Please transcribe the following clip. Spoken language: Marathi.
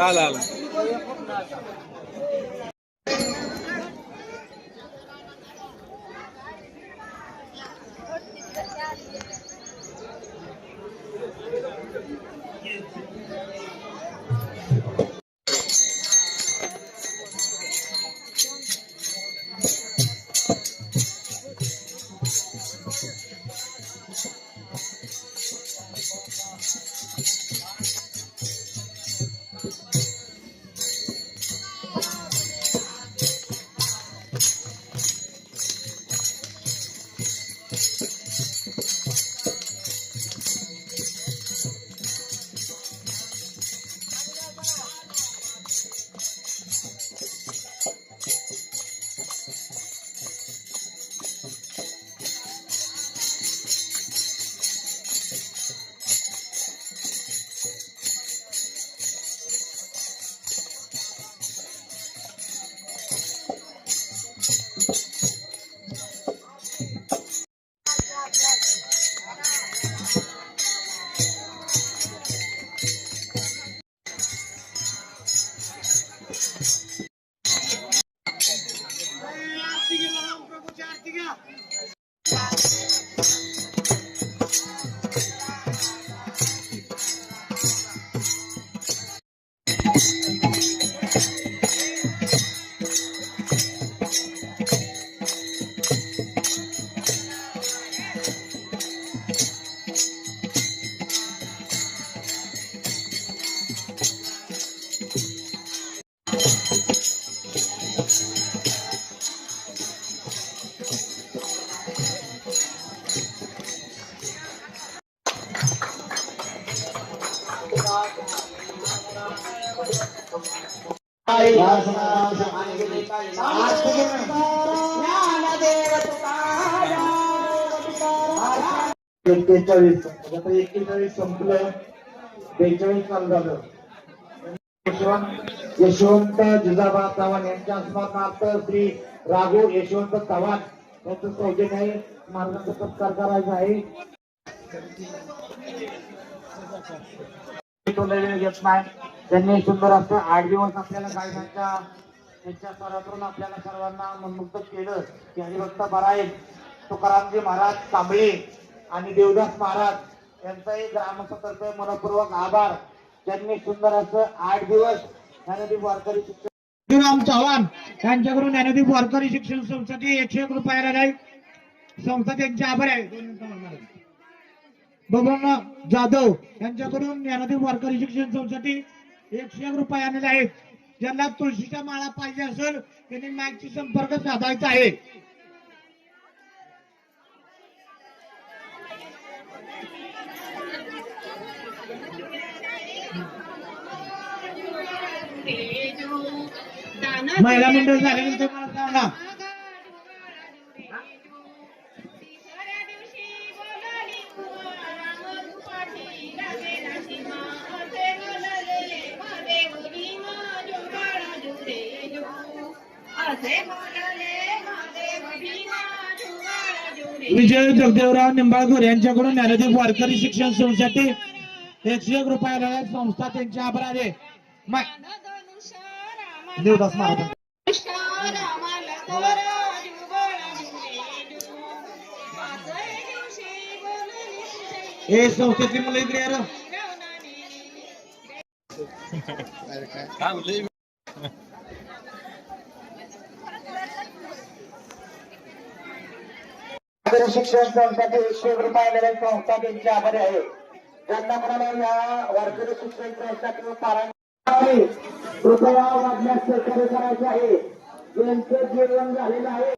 आला एक्केचाळीस आता 41 संपलं 42 चालू झालं. यशवंत जिजाबा चव्हाण यांच्या स्मरणार्थ श्री राघू यशवंत चव्हाण यांचं सौजन्य आहे. मार्गाचा सत्कार करायचा आहे. त्यांनी सुंदर असं 8 दिवस आपल्याला गायनाच्या त्यांच्या स्वरातून आपल्याला सर्वांना मनमुक्त केलं की हरिभक्त परायण तुकारामजी महाराज कांबळे आणि देवदास महाराज यांचाही ग्रामस्थातर्फे मनपूर्वक आभार. त्यांनी सुंदर असं 8 दिवस ज्ञानदीप वारकरी शिक्षण राम चव्हाण यांच्याकडून ज्ञानदीप वारकरी शिक्षण संस्थेसाठी 101 रुपयाला नाही संस्था त्यांचे आभार आहे. बबन जाधव यांच्याकडून ज्ञानदीप वारकरी शिक्षण संस्थेसाठी 101 रुपये आणले आहेत. ज्यांना तुळशीच्या माळा पाहिजे असेल त्यांनी मॅचची संपर्क साधायचा आहे. महिला मंडळ झाल्यानंतर मला सांगा. विजय जगदेवराव निंबाळकर यांच्याकडून ज्ञानदीप वारकरी शिक्षण संस्थेसाठी 101 रुपयाला संस्था त्यांचे आभार आहे. देवदास महाराज हे संस्थेची मुलं इकडे यार शिक्षण संस्थेसाठी 101 रुपयाला संस्था त्यांचे आभारी आहे. ज्यांना कोणाला या वारकरी शिक्षण संस्था किंवा पारायण कृपया वागण्यास सहकार्य करायचे आहे. ज्यांचं जीवन झालेलं आहे